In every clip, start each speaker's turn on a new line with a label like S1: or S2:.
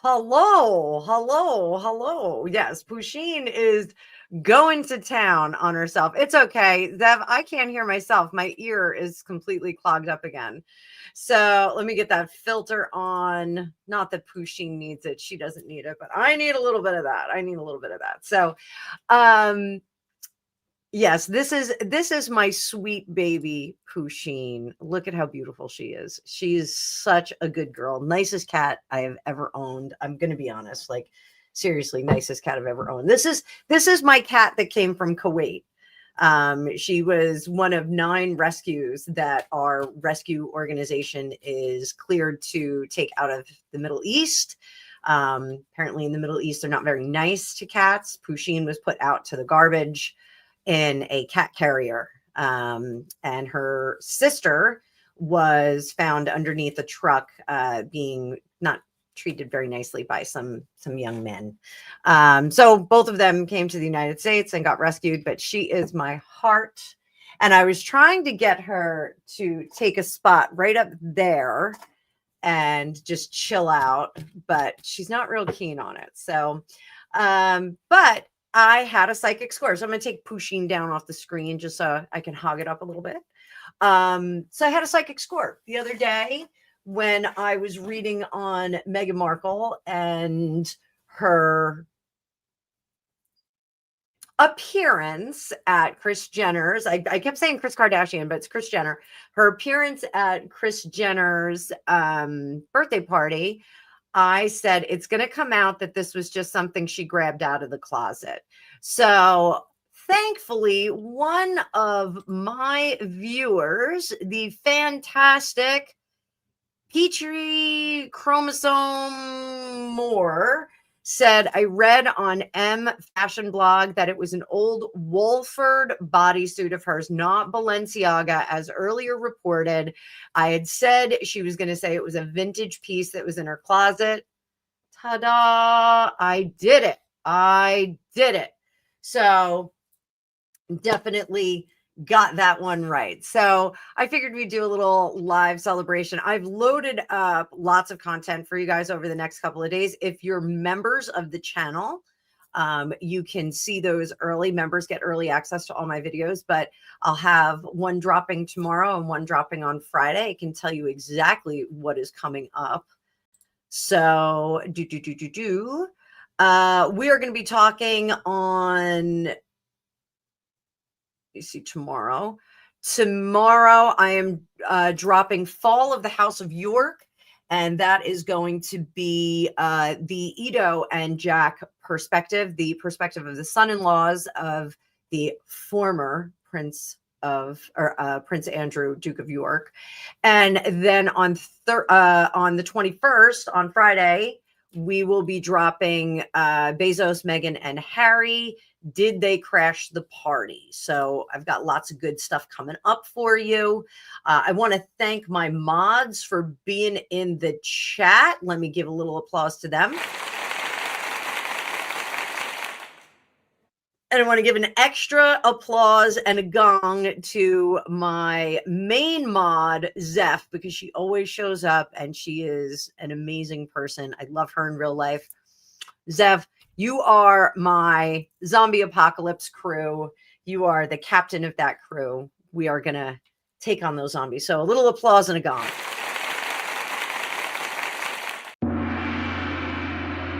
S1: Hello, hello, hello. Yes, Pusheen is going to town on herself. It's okay, Zev. I can't hear myself. My ear is completely clogged up again. So let me get that filter on. Not that Pusheen needs it. She doesn't need it, but I need a little bit of that. I need a little bit of that. So, um, yes, this is my sweet baby Pusheen. Look at how beautiful she is. She is such a good girl. Nicest cat I have ever owned. I'm going to be honest, like seriously, nicest cat I've ever owned. This is my cat that came from Kuwait. She was one of 9 rescues that our rescue organization is cleared to take out of the Middle East. Apparently in the Middle East, they're not very nice to cats. Pusheen was put out to the garbage in a cat carrier. And her sister was found underneath a truck, being not treated very nicely by some young men. So both of them came to the United States and got rescued, but she is my heart. And I was trying to get her to take a spot right up there and just chill out, but she's not real keen on it. So, but I had a psychic score. So I'm going to take Pusheen down off the screen just so I can hog it up a little bit. So I had a psychic score the other day when I was reading on Meghan Markle and her appearance at Kris Jenner's. I kept saying Kris Kardashian, but it's Kris Jenner. Her appearance at Kris Jenner's birthday party. I said it's going to come out that this was just something she grabbed out of the closet. So thankfully, one of my viewers, the fantastic Petrie Chromosome Moore, said, I read on M Fashion Blog that it was an old Wolford bodysuit of hers, not Balenciaga, as earlier reported. I had said she was going to say it was a vintage piece that was in her closet. Ta-da! I did it. I did it. So definitely got that one right. So I figured we'd do a little live celebration. I've loaded up lots of content for you guys over the next couple of days. If you're members of the channel, you can see those early. Members get early access to all my videos, but I'll have one dropping tomorrow and one dropping on Friday. I can tell you exactly what is coming up. So we are going to be talking on, you see, tomorrow I am dropping Fall of the House of York, and that is going to be the Edo and Jack perspective, the perspective of the son-in-laws of the former Prince Andrew, Duke of York. And then on the 21st, on Friday, we will be dropping Bezos, Meghan, and Harry. Did they crash the party? So I've got lots of good stuff coming up for you. I want to thank my mods for being in the chat. Let me give a little applause to them. And I want to give an extra applause and a gong to my main mod, Zeph, because she always shows up and she is an amazing person. I love her in real life. Zev, you are my zombie apocalypse crew. You are the captain of that crew. We are going to take on those zombies. So a little applause and a gong.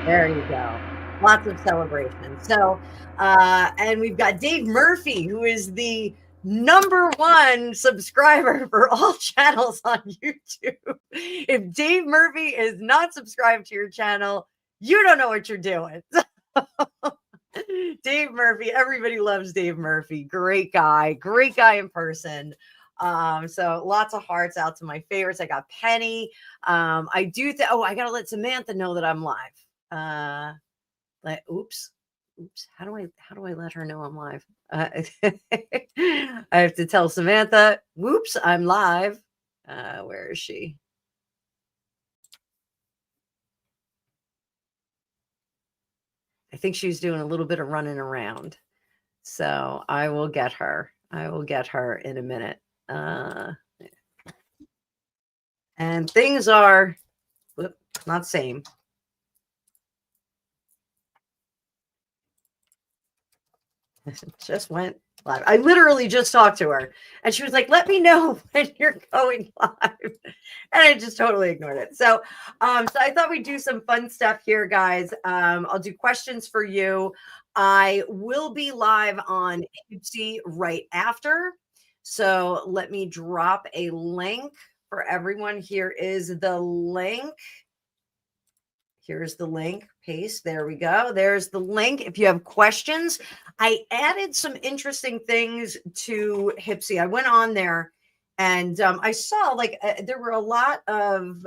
S1: There you go. Lots of celebration. So, and we've got Dave Murphy, who is the #1 subscriber for all channels on YouTube. If Dave Murphy is not subscribed to your channel, you don't know what you're doing. Dave Murphy, everybody loves Dave Murphy. Great guy in person. So lots of hearts out to my favorites. I got Penny. I gotta let Samantha know that I'm live. Oops. How do I let her know I'm live? I have to tell Samantha, whoops, I'm live. Where is she? I think she's doing a little bit of running around. So I will get her. In a minute. And things are not same. Just went live. I literally just talked to her and she was like, let me know when you're going live. And I just totally ignored it. So I thought we'd do some fun stuff here, guys. I'll do questions for you. I will be live on Hypsee right after. So let me drop a link for everyone. Here is the link. Here's the link. Paste. There we go. There's the link. If you have questions, I added some interesting things to Hypsee. I went on there and I saw like there were a lot of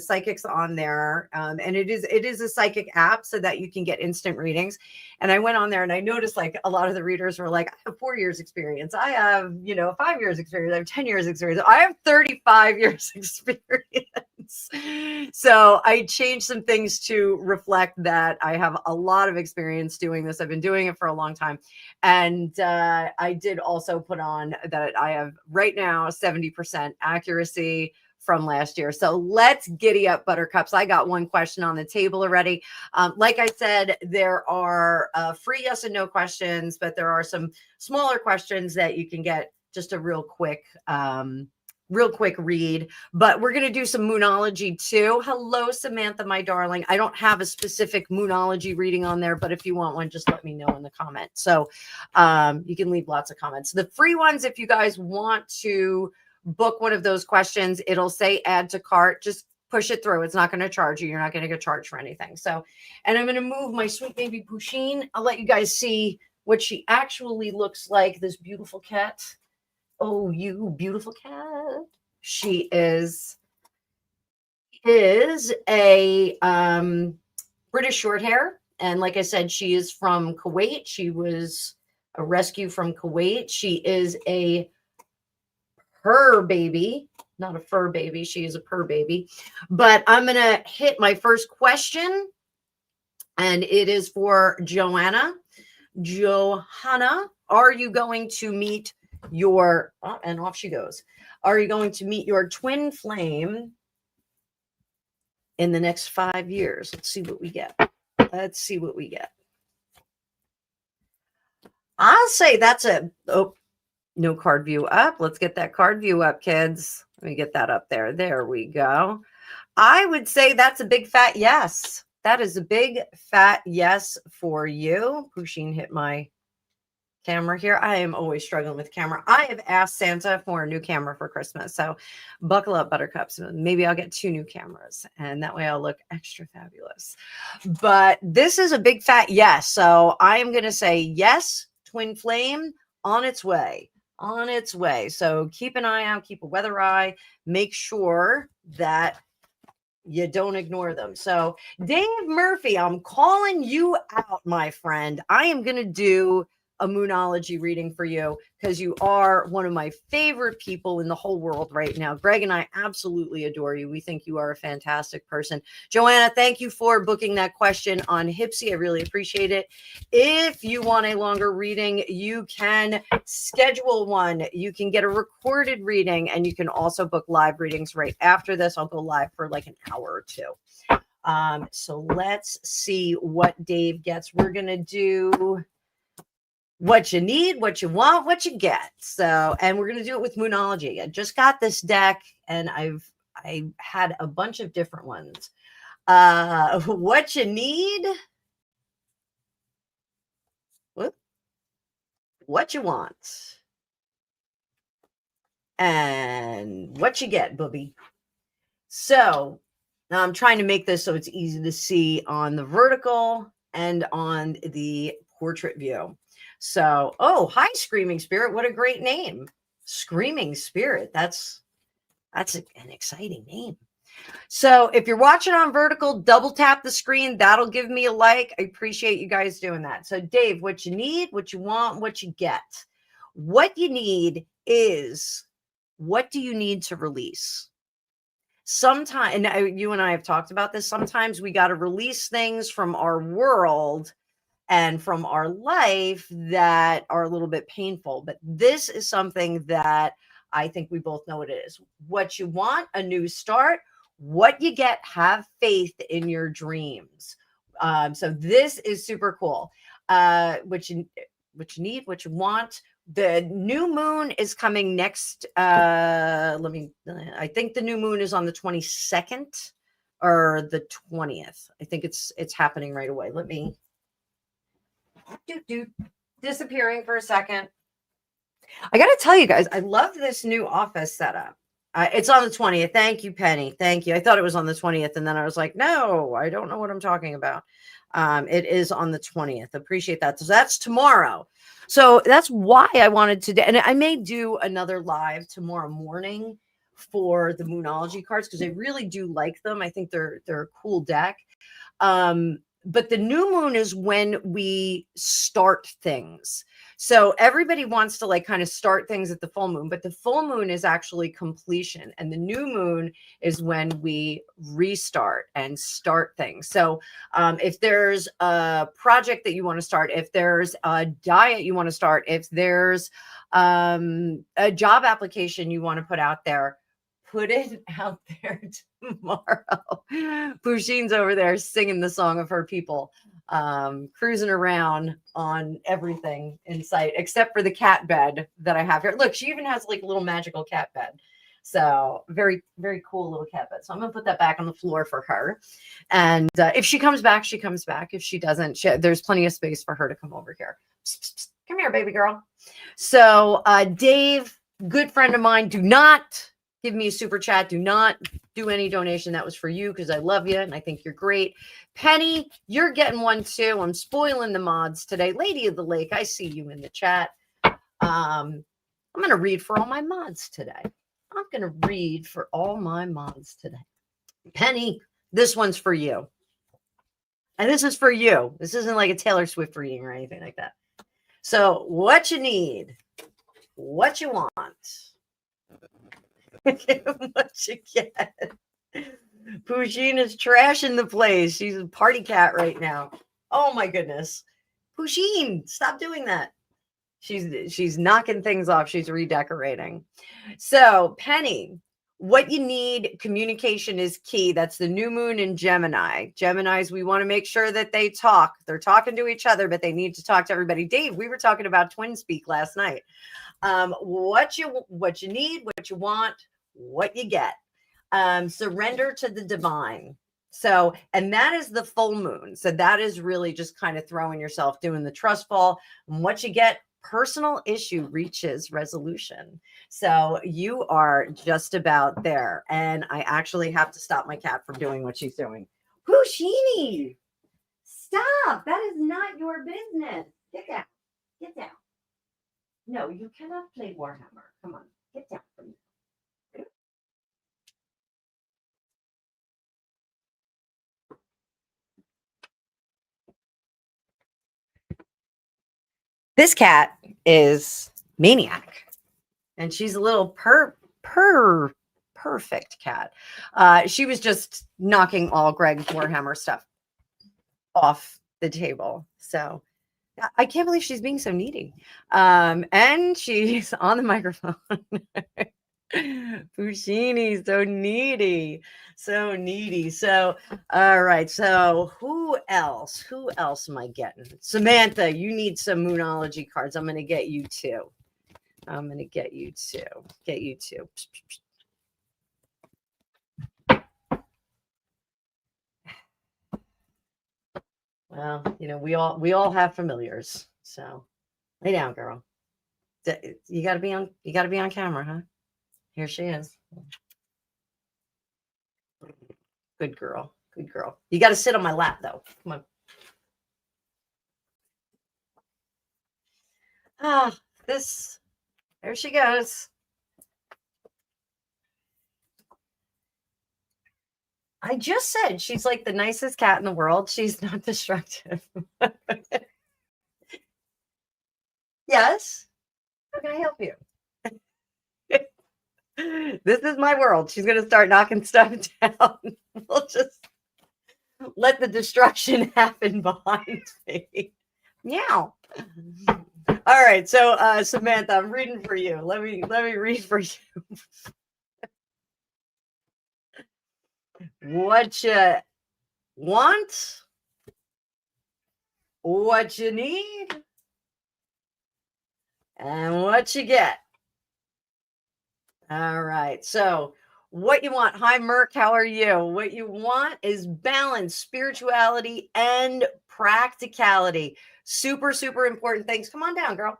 S1: psychics on there, and it is a psychic app so that you can get instant readings. And I went on there and I noticed like a lot of the readers were like, I have 4 years experience. I have 5 years experience. I have 10 years experience. I have 35 years experience. So I changed some things to reflect that I have a lot of experience doing this. I've been doing it for a long time. And I did also put on that I have right now 70% accuracy from last year. So let's giddy up, buttercups. I got one question on the table already. Like I said, there are free yes and no questions, but there are some smaller questions that you can get just a real quick read. But we're going to do some Moonology too. Hello, Samantha, my darling. I don't have a specific Moonology reading on there, but if you want one, just let me know in the comments. So you can leave lots of comments. The free ones, if you guys want to book one of those questions, it'll say add to cart. Just push it through. It's not going to charge you. You're not going to get charged for anything. So, and I'm going to move my sweet baby Pusheen. I'll let you guys see what she actually looks like, this beautiful cat. Oh, you beautiful cat. She is a British short hair. And like I said, she is from Kuwait. She was a rescue from Kuwait. She is a purr baby, not a fur baby. She is a purr baby. But I'm going to hit my first question. And it is for Joanna. Johanna, are you going to meet your, and off she goes. Are you going to meet your twin flame in the next 5 years? Let's see what we get. Let's see what we get. I'll say that's no card view up. Let's get that card view up, kids. Let me get that up there. There we go. I would say that's a big fat yes. That is a big fat yes for you. Pusheen hit my camera here. I am always struggling with camera. I have asked Santa for a new camera for Christmas. So buckle up, buttercups. Maybe I'll get 2 new cameras and that way I'll look extra fabulous. But this is a big fat yes. So I am going to say yes, twin flame on its way. On its way. So keep an eye out, keep a weather eye, make sure that you don't ignore them. So Dave Murphy, I'm calling you out, my friend. I am going to do a Moonology reading for you because you are one of my favorite people in the whole world right now. Greg and I absolutely adore you. We think you are a fantastic person. Joanna, thank you for booking that question on Hypsee. I really appreciate it. If you want a longer reading, you can schedule one. You can get a recorded reading and you can also book live readings right after this. I'll go live for like an hour or 2. So let's see what Dave gets. We're going to do what you need, what you want, what you get. So, and we're going to do it with Moonology. I just got this deck and I had a bunch of different ones. What you need, what you want, and what you get, booby. So now I'm trying to make this so it's easy to see on the vertical and on the portrait view. So, oh, hi, Screaming Spirit. What a great name. Screaming Spirit. That's an exciting name. So if you're watching on vertical, double tap the screen. That'll give me a like. I appreciate you guys doing that. So Dave, what you need, what you want, what you get. What you need is, what do you need to release? Sometimes, and you and I have talked about this, sometimes we got to release things from our world and from our life that are a little bit painful. But this is something that I think we both know what it is. What you want, a new start. What you get, have faith in your dreams. So this is super cool. what you need, what you want. The new moon is coming next. I think the new moon is on the 22nd or the 20th. I think it's happening right away. Let me disappearing for a second. I got to tell you guys, I love this new office setup. It's on the 20th. Thank you, Penny. Thank you. I thought it was on the 20th. And then I was like, no, I don't know what I'm talking about. It is on the 20th. Appreciate that. So that's tomorrow. So that's why I wanted to, and I may do another live tomorrow morning for the Moonology cards because I really do like them. I think they're a cool deck. But the new moon is when we start things. So everybody wants to like kind of start things at the full moon, but the full moon is actually completion. And the new moon is when we restart and start things. So if there's a project that you want to start, if there's a diet you want to start, if there's a job application you want to put out there, put it out there tomorrow. Pusheen's over there singing the song of her people, cruising around on everything in sight, except for the cat bed that I have here. Look, she even has like a little magical cat bed. So very, very cool little cat bed. So I'm going to put that back on the floor for her. And if she comes back, she comes back. If she doesn't, there's plenty of space for her to come over here. Psst, psst, psst. Come here, baby girl. So Dave, good friend of mine, do not give me a super chat. Do not do any donation. That was for you because I love you and I think you're great. Penny, you're getting one too. I'm spoiling the mods today. Lady of the Lake, I see you in the chat. I'm going to read for all my mods today. I'm going to read for all my mods today. Penny, this one's for you. And this is for you. This isn't like a Taylor Swift reading or anything like that. So what you need, what you want, what you get. Pusheen is trashing the place. She's a party cat right now. Oh my goodness. Pusheen, stop doing that. She's knocking things off. She's redecorating. So Penny, what you need, communication is key. That's the new moon in Gemini. Geminis, we want to make sure that they talk. They're talking to each other, but they need to talk to everybody. Dave, we were talking about twin speak last night. What you need, what you want, what you get. Surrender to the divine. So, and that is the full moon. So that is really just kind of throwing yourself, doing the trust fall. And what you get, personal issue reaches resolution. So you are just about there. And I actually have to stop my cat from doing what she's doing. Pushini, stop. That is not your business. Get down. Get down. No, you cannot play Warhammer. Come on. Get down from me. This cat is Maniac, and she's a little perfect cat. She was just knocking all Greg's Warhammer stuff off the table. So I can't believe she's being so needy. And she's on the microphone. Puccini, so needy. So needy. So, all right. So who else? Who else am I getting? Samantha, you need some Moonology cards. I'm going to get you two. I'm going to get you two. Get you two. Well, you know, we all have familiars. So lay down, girl. You gotta be on camera, huh? Here she is. Good girl. Good girl. You got to sit on my lap, though. Come on. Ah, there she goes. I just said she's like the nicest cat in the world. She's not destructive. Yes. How can I help you? This is my world. She's going to start knocking stuff down. We'll just let the destruction happen behind me. Meow. All right. So, Samantha, I'm reading for you. Let me read for you. What you want, what you need, And what you get? All right. So, what you want? Hi, Merc. How are you? What you want is balance, spirituality, and practicality. Super, super important things. Come on down, girl.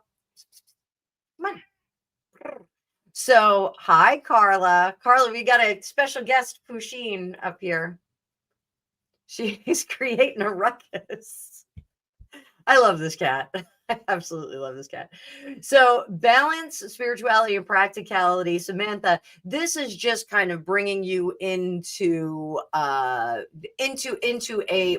S1: Come on. So, hi, Carla. Carla, we got a special guest, Pusheen, up here. She's creating a ruckus. I love this cat. I absolutely love this cat. So, balance, spirituality, and practicality. Samantha, this is just kind of bringing you into a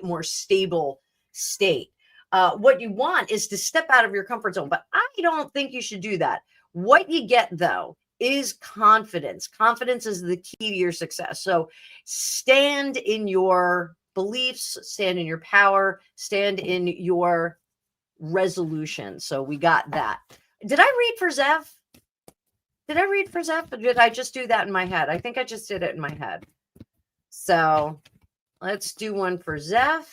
S1: more stable state. What you want is to step out of your comfort zone, but I don't think you should do that. What you get though is confidence. Confidence is the key to your success. So stand in your beliefs, stand in your power, stand in your resolution. So we got that. Did I read for Zev? Did I read for Zev? Or did I just do that in my head? I think I just did it in my head. So let's do one for Zev.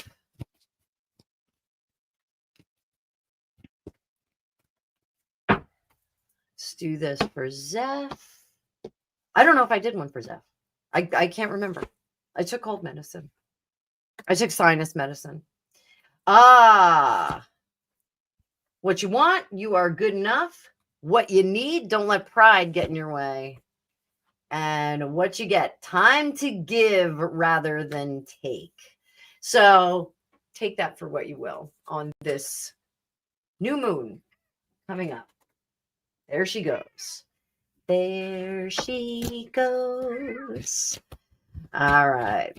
S1: Let's do this for Zev. I don't know if I did one for Zev. I can't remember. I took cold medicine. I took sinus medicine. What you want, you are good enough. What you need, don't let pride get in your way. And what you get, time to give rather than take. So take that for what you will on this new moon coming up. There she goes. There she goes. All right.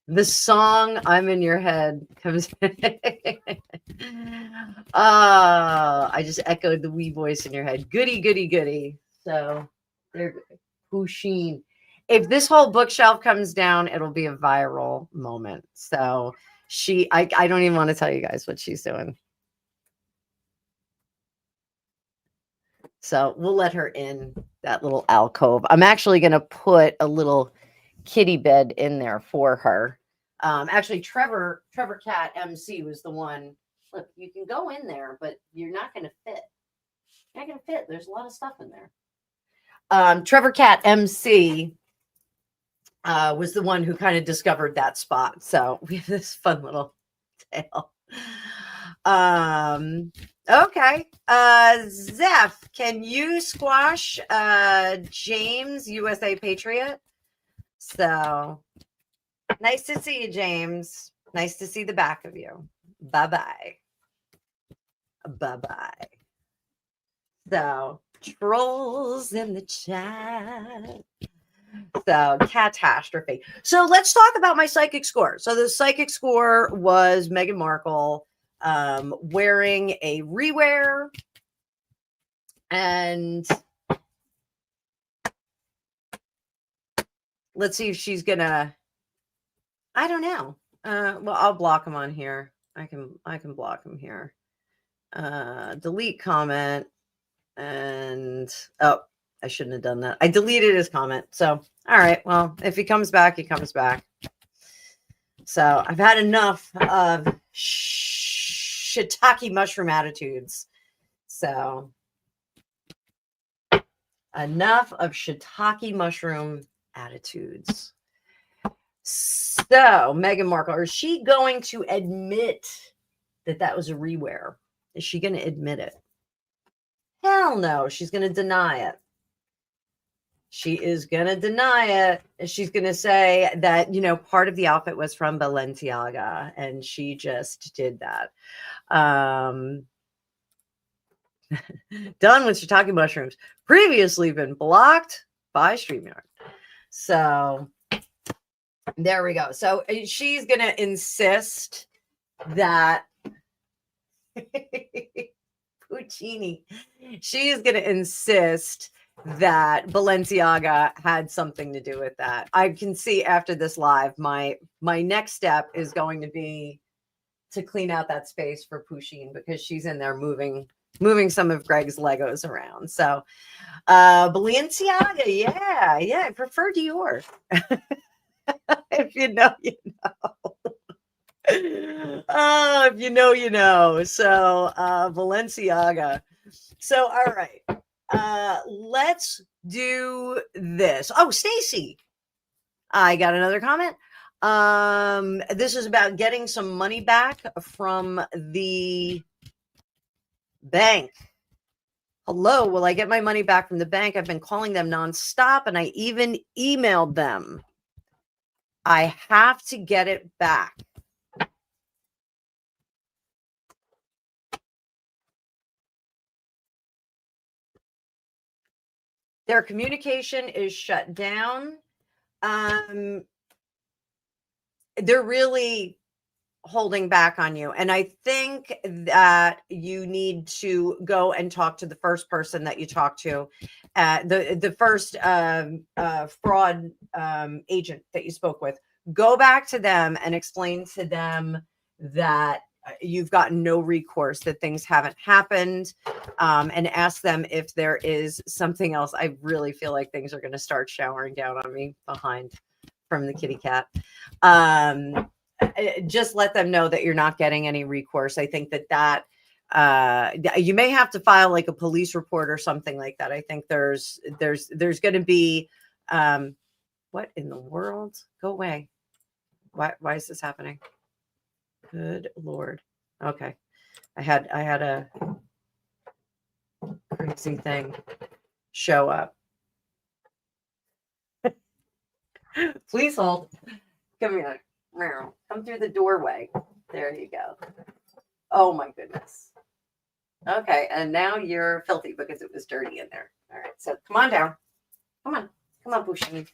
S1: The song I'm in your head comes. I just echoed the wee voice in your head. Goody, goody, goody. So there, Pusheen. If this whole bookshelf comes down, it'll be a viral moment. So I don't even want to tell you guys what she's doing. So we'll let her in that little alcove. I'm actually going to put a little kitty bed in there for her. Actually, Trevor Cat MC was the one. Look, you can go in there, but you're not going to fit. You're not going to fit. There's a lot of stuff in there. Trevor Cat MC was the one who kind of discovered that spot. So we have this fun little tale. Okay. Zeph, can you squash James, USA Patriot? So nice to see you, James. Nice to see the back of you. Bye-bye. Bye-bye. So trolls in the chat. So catastrophe. So let's talk about my psychic score. So the psychic score was Meghan Markle wearing a rewear, and let's see if she's gonna. I don't know. Well, I'll block him on here. I can block him here. Delete comment, and oh, I shouldn't have done that. I deleted his comment. So all right. Well, if he comes back, he comes back. So I've had enough of shiitake mushroom attitudes. So enough of shiitake mushroom attitudes. So Meghan Markle, is she going to admit that that was a rewear? Is she going to admit it? Hell no. She's going to deny it. She is going to deny it. She's going to say that, part of the outfit was from Balenciaga, and she just did that. Done with shiitake mushrooms. Previously been blocked by StreamYard. So there we go. So she's going to insist that Puccini. She's going to insist that Balenciaga had something to do with that. I can see after this live, my next step is going to be to clean out that space for Pusheen, because she's in there moving some of Greg's Legos around. So Balenciaga, yeah, I prefer Dior. If you know, you know. Oh, if you know, you know. So Balenciaga. So, all right. Let's do this. Oh, Stacy, I got another comment. This is about getting some money back from the bank. Hello, will I get my money back from the bank? I've been calling them nonstop and I even emailed them. I have to get it back. Their communication is shut down. They're really holding back on you. And I think that you need to go and talk to the first person that you talk to, the first fraud agent that you spoke with. Go back to them and explain to them that you've gotten no recourse, that things haven't happened, and ask them if there is something else. I really feel like things are going to start showering down on me behind from the kitty cat. Just let them know that you're not getting any recourse. I think that you may have to file like a police report or something like that. I think there's going to be what in the world? Go away. Why is this happening? Good Lord. Okay. I had a crazy thing show up. Please hold. Come here. Come through the doorway. There you go. Oh my goodness. Okay, and now you're filthy because it was dirty in there. All right, so come on down. Come on, Pushing.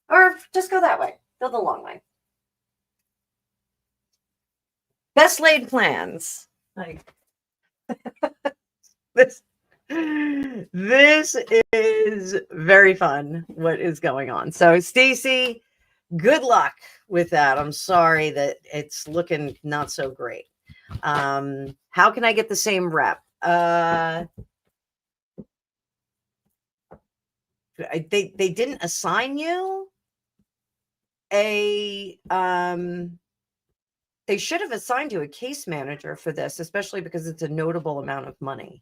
S1: Or just go that way. Go the long way. Best laid plans. Like this. This is very fun. What is going on? So, Stacy, good luck with that. I'm sorry that it's looking not so great. How can I get the same rep? They didn't assign you a they should have assigned you a case manager for this, especially because it's a notable amount of money.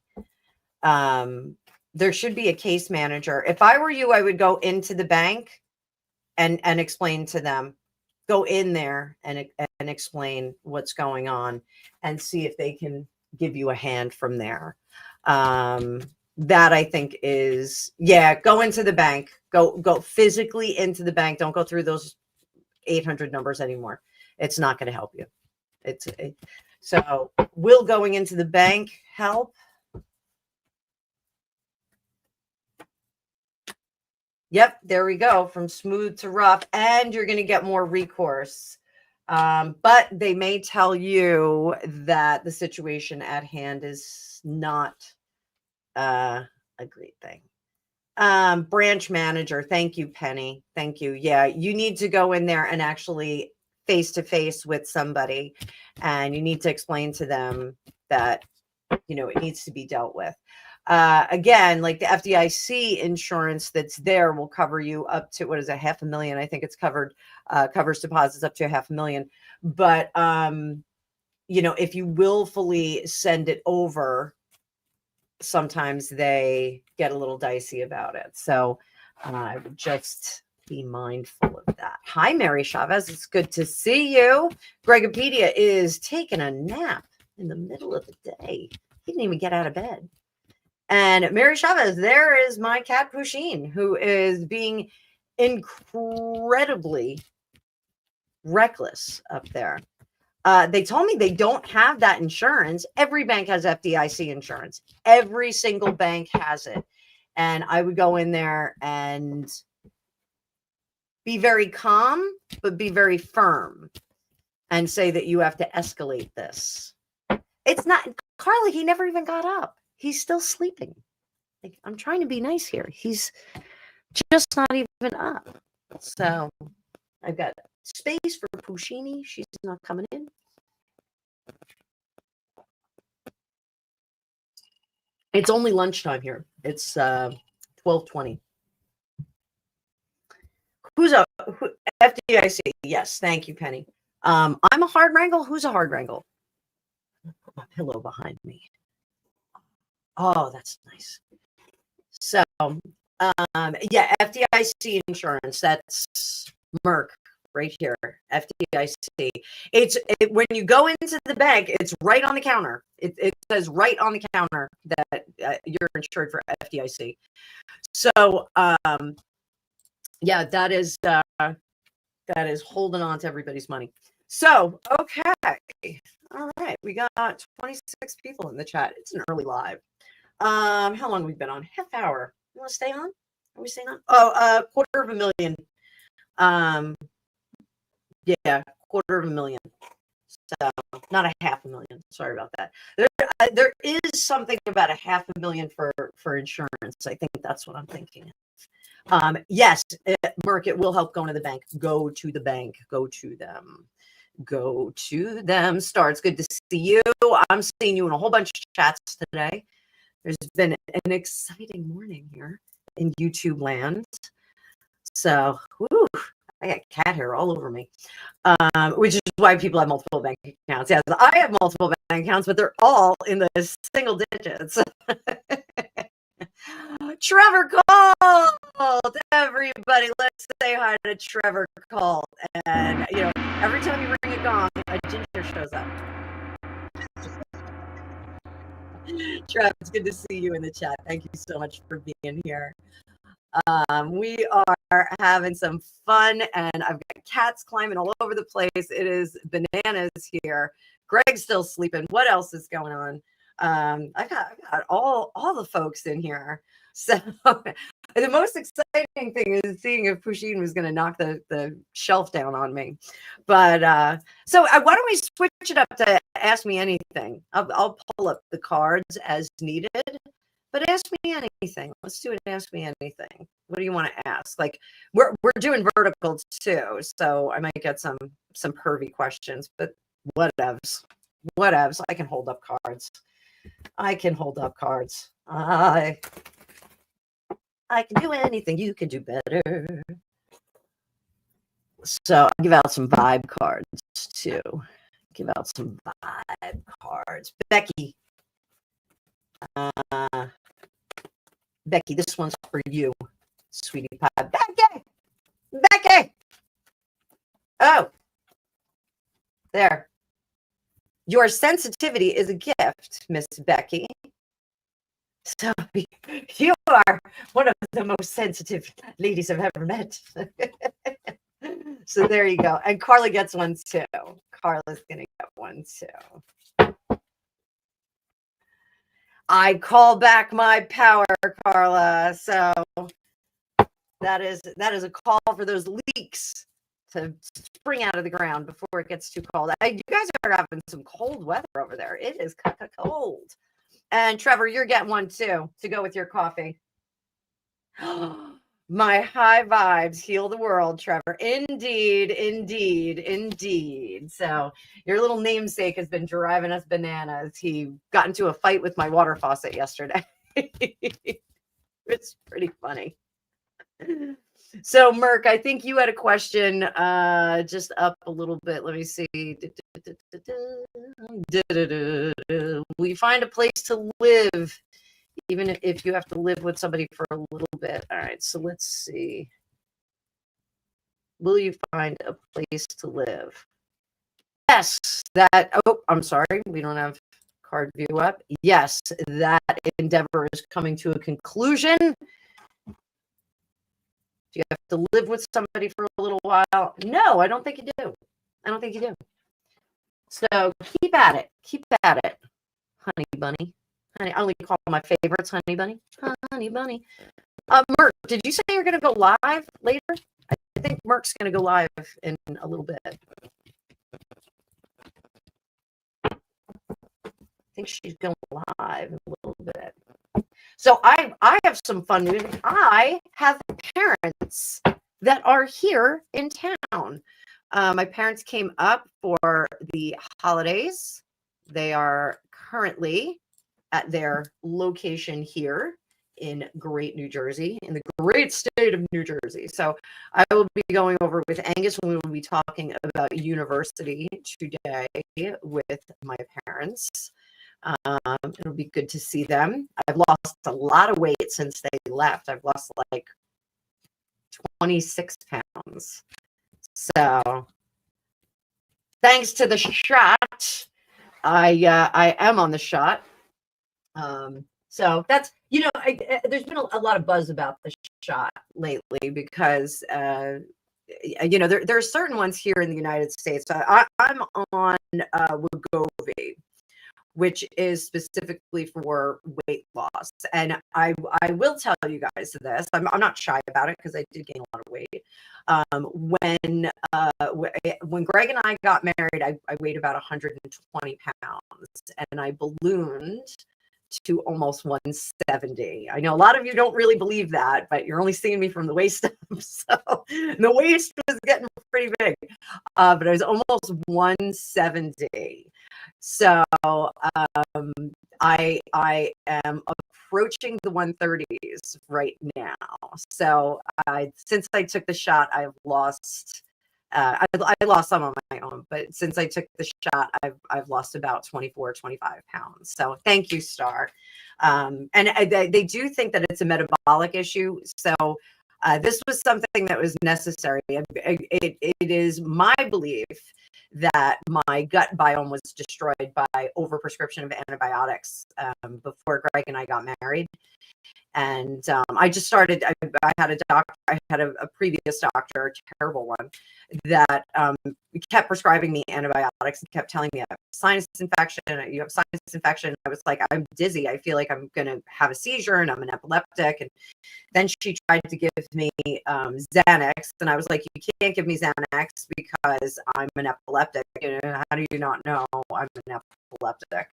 S1: There should be a case manager. If I were you, I would go into the bank and explain to them. Go in there and explain what's going on and see if they can give you a hand from there. That I think is, go into the bank. Go physically into the bank. Don't go through those 800 numbers anymore. It's not going to help you. So will going into the bank help? Yep, there we go. From smooth to rough, and you're going to get more recourse. But they may tell you that the situation at hand is not a great thing. Branch manager. Thank you, Penny. Thank you. Yeah, you need to go in there and actually face to face with somebody, and you need to explain to them that, it needs to be dealt with. Again, like the FDIC insurance that's there will cover you up to, what is it, $500,000? I think it's covers deposits up to $500,000. But, if you willfully send it over, sometimes they get a little dicey about it. So I would just be mindful of that. Hi, Mary Chavez. It's good to see you. Gregopedia is taking a nap in the middle of the day. He didn't even get out of bed. And Mary Chavez, there is my cat Pusheen, who is being incredibly reckless up there. They told me they don't have that insurance. Every bank has FDIC insurance. Every single bank has it. And I would go in there and be very calm, but be very firm and say that you have to escalate this. It's not, Carly, he never even got up. He's still sleeping. Like, I'm trying to be nice here. He's just not even up. So I've got space for Pushini. She's not coming in. It's only lunchtime here. It's 12:20. Who's a FDIC? Yes, thank you, Penny. I'm a hard wrangle. Who's a hard wrangle? my pillow behind me. Oh, that's nice. So, yeah, FDIC insurance. That's Merck right here. FDIC. When you go into the bank, it's right on the counter. It says right on the counter that you're insured for FDIC. So, yeah, that is holding on to everybody's money. So, okay. All right. We got 26 people in the chat. It's an early live. How long have we been on? Half hour. You want to stay on? Are we staying on? Oh, $250,000. Yeah, $250,000. So not $500,000. Sorry about that. There is something about $500,000 for insurance. I think that's what I'm thinking. Yes, Merck, it will help going to the bank. Go to the bank. Go to them. Go to them. Star, it's good to see you. I'm seeing you in a whole bunch of chats today. There's been an exciting morning here in YouTube land. So, whew, I got cat hair all over me, which is why people have multiple bank accounts. Yes, I have multiple bank accounts, but they're all in the single digits. Trevor called, everybody. Let's say hi to Trevor called. And, every time you ring a gong, a ginger shows up. Trev, it's good to see you in the chat. Thank you so much for being here. We are having some fun, and I've got cats climbing all over the place. It is bananas here. Greg's still sleeping. What else is going on? I got all the folks in here. So the most exciting thing is seeing if Pusheen was going to knock the shelf down on me. But so why don't we switch it up to Ask Me Anything? I'll pull up the cards as needed. But ask me anything. Let's do it. Ask me anything. What do you want to ask? Like we're doing vertical too, so I might get some pervy questions. But whatevs. I can hold up cards. I can do anything. You can do better. So I'll give out some vibe cards too. Give out some vibe cards. Becky. Becky, this one's for you, sweetie pie. Becky! Oh, there. Your sensitivity is a gift, Miss Becky. So you are one of the most sensitive ladies I've ever met. So there you go. And Carla gets one too. Carla's going to get one too. I call back my power, Carla. So that is a call for those leaks to spring out of the ground before it gets too cold. You guys are having some cold weather over there. It is cold. And Trevor, you're getting one too to go with your coffee. My high vibes heal the world, Trevor. Indeed. So your little namesake has been driving us bananas. He got into a fight with my water faucet yesterday. It's pretty funny. So Merck, I think you had a question just up a little bit. Let me see. Will you find a place to live even if you have to live with somebody for a little bit? All right, so let's see. Will you find a place to live? Yes, I'm sorry, we don't have card view up. Yes, that endeavor is coming to a conclusion. Do you have to live with somebody for a little while? No, I don't think you do. So keep at it, honey bunny. Honey, I only call my favorites honey bunny. Merck, did you say you're going to go live later? I think Merck's going to go live in a little bit. I think she's going live in a little bit. So I have some fun news. I have parents that are here in town. My parents came up for the holidays. They are currently at their location here in great New Jersey, in the great state of New Jersey. So I will be going over with Angus, and we will be talking about university today with my parents. It'll be good to see them. I've lost a lot of weight since they left. I've lost like 26 pounds. So thanks to the shot, I am on the shot. So that's, there's been a lot of buzz about the shot lately because, there are certain ones here in the United States. I'm on Wegovy, which is specifically for weight loss. And I will tell you guys this. I'm not shy about it because I did gain a lot of weight. When Greg and I got married, I weighed about 120 pounds, and I ballooned to almost 170. I know a lot of you don't really believe that, but you're only seeing me from the waist up. So the waist was getting pretty big, but I was almost 170. So I am approaching the 130s right now. So since I took the shot, I've lost. I lost some on my own, but since I took the shot, I've lost about 24, 25 pounds. So thank you, Star. And they do think that it's a metabolic issue. So this was something that was necessary. It is my belief that my gut biome was destroyed by overprescription of antibiotics before Greg and I got married. And I just started, I had a doctor, I had a previous doctor, a terrible one, that kept prescribing me antibiotics and kept telling me I have sinus infection, you have sinus infection. I was like, I'm dizzy. I feel like I'm going to have a seizure and I'm an epileptic. And then she tried to give me Xanax. And I was like, you can't give me Xanax because I'm an epileptic. How do you not know I'm an epileptic?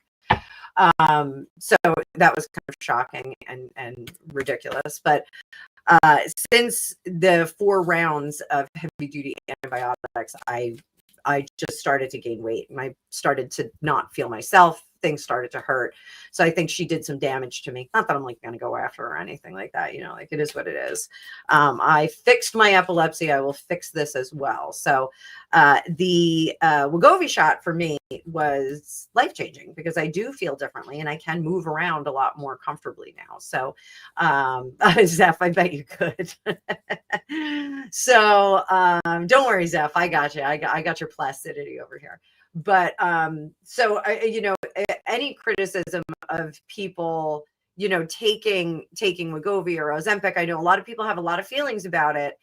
S1: So that was kind of shocking and ridiculous. But since the 4 rounds of heavy duty antibiotics, I just started to gain weight and I started to not feel myself. Things started to hurt. So I think she did some damage to me. Not that I'm like going to go after her or anything like that. Like it is what it is. I fixed my epilepsy. I will fix this as well. So the Wegovy shot for me was life-changing because I do feel differently and I can move around a lot more comfortably now. So Zeph, I bet you could. So don't worry, Zeph, I got you. I got your plasticity over here. But so any criticism of people taking Wegovy or Ozempic, I know a lot of people have a lot of feelings about it.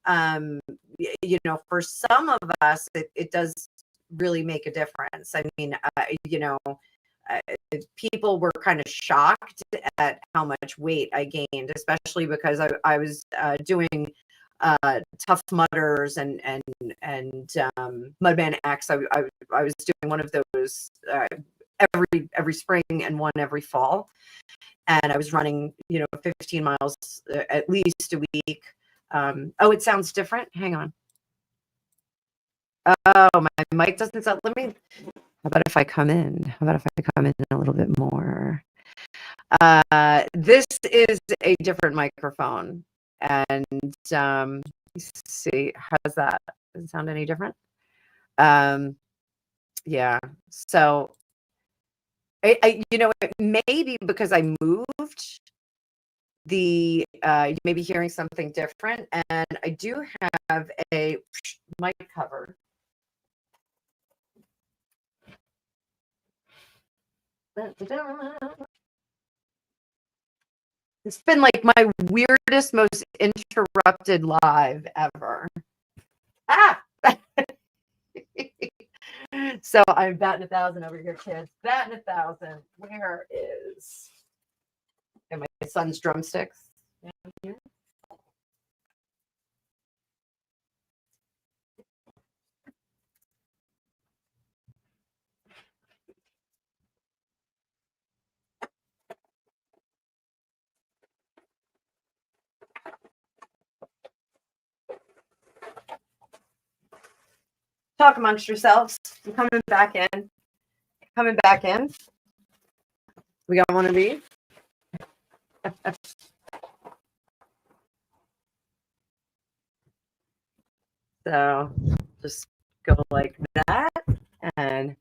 S1: For some of us it does really make a difference. I mean, people were kind of shocked at how much weight I gained, especially because I was doing Tough Mudders and Mudman X. I was doing one of those every spring and one every fall, and I was running 15 miles at least a week. Oh, it sounds different. Hang on. Oh, my mic doesn't sound. How about if I come in? How about if I come in a little bit more? This is a different microphone. And let's see, how's that? Does it sound any different? Yeah. So it may be because I moved. You may be hearing something different, and I do have a mic cover. It's been like my weirdest, most interrupted live ever. So I'm batting 1,000 over here, kids. Batting 1,000. Where is my son's drumsticks? Here. Talk amongst yourselves. I'm coming back in. Coming back in. We got one of these. So just go like that and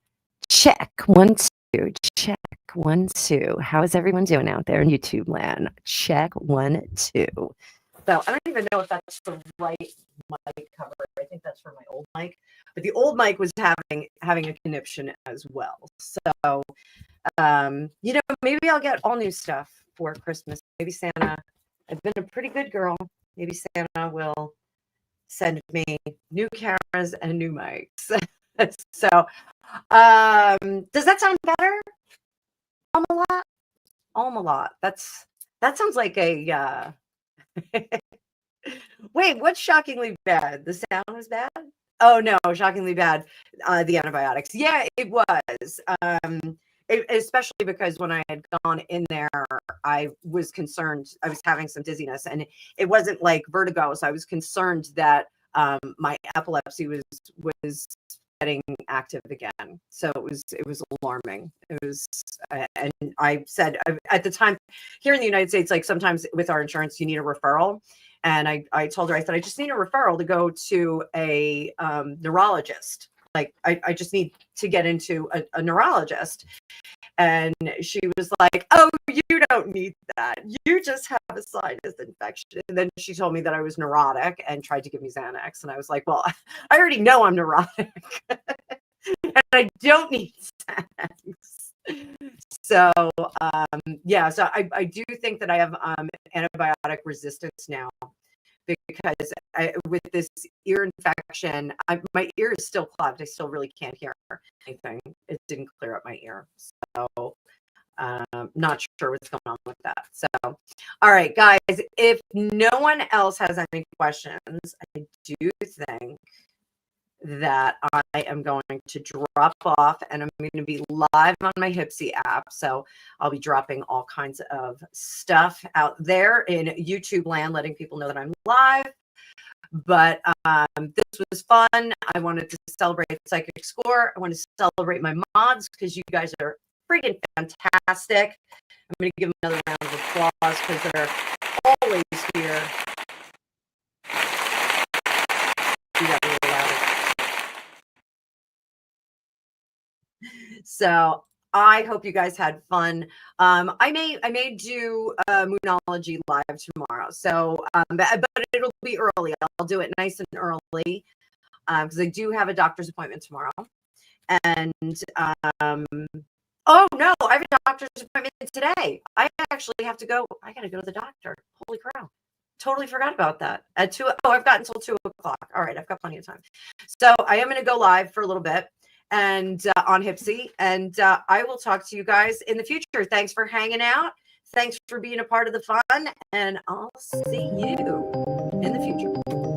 S1: check. 1, 2, check. 1, 2. How is everyone doing out there in YouTube land? Check 1, 2. So I don't even know if that's the right mic cover. I think that's for my old mic, but the old mic was having a conniption as well. So, maybe I'll get all new stuff for Christmas. Maybe Santa. I've been a pretty good girl. Maybe Santa will send me new cameras and new mics. So, does that sound better? Almalot. That sounds like a Wait, what's shockingly bad? The sound was bad? Oh no, shockingly bad. The antibiotics. Yeah, it was. Especially because when I had gone in there, I was concerned. I was having some dizziness, and it wasn't like vertigo. So I was concerned that my epilepsy was getting active again. So it was alarming. It was, and I said at the time here in the United States, like sometimes with our insurance, you need a referral. And I told her, I said, I just need a referral to go to a neurologist. Like, I just need to get into a neurologist. And she was like, oh, you don't need that. You just have a sinus infection. And then she told me that I was neurotic and tried to give me Xanax. And I was like, well, I already know I'm neurotic. And I don't need Xanax. So, so I do think that I have antibiotic resistance now because with this ear infection, my ear is still clogged. I still really can't hear anything. It didn't clear up my ear. So, not sure what's going on with that. So, all right, guys, if no one else has any questions, I do think that I am going to drop off and I'm going to be live on my Hypsee app. So I'll be dropping all kinds of stuff out there in YouTube land, letting people know that I'm live. But this was fun. I wanted to celebrate Psychic Score. I want to celebrate my mods because you guys are freaking fantastic. I'm going to give them another round of applause because they're always here. Do that really loud. So I hope you guys had fun. I may do Moonology live tomorrow. So, but it'll be early. I'll do it nice and early because I do have a doctor's appointment tomorrow. And oh no, I have a doctor's appointment today. I actually have to go. I got to go to the doctor. Holy crow. Totally forgot about that. At 2, I've got until 2 o'clock. All right, I've got plenty of time. So I am going to go live for a little bit and on Hypsee, and I will talk to you guys in the future. Thanks for hanging out. Thanks for being a part of the fun, and I'll see you in the future.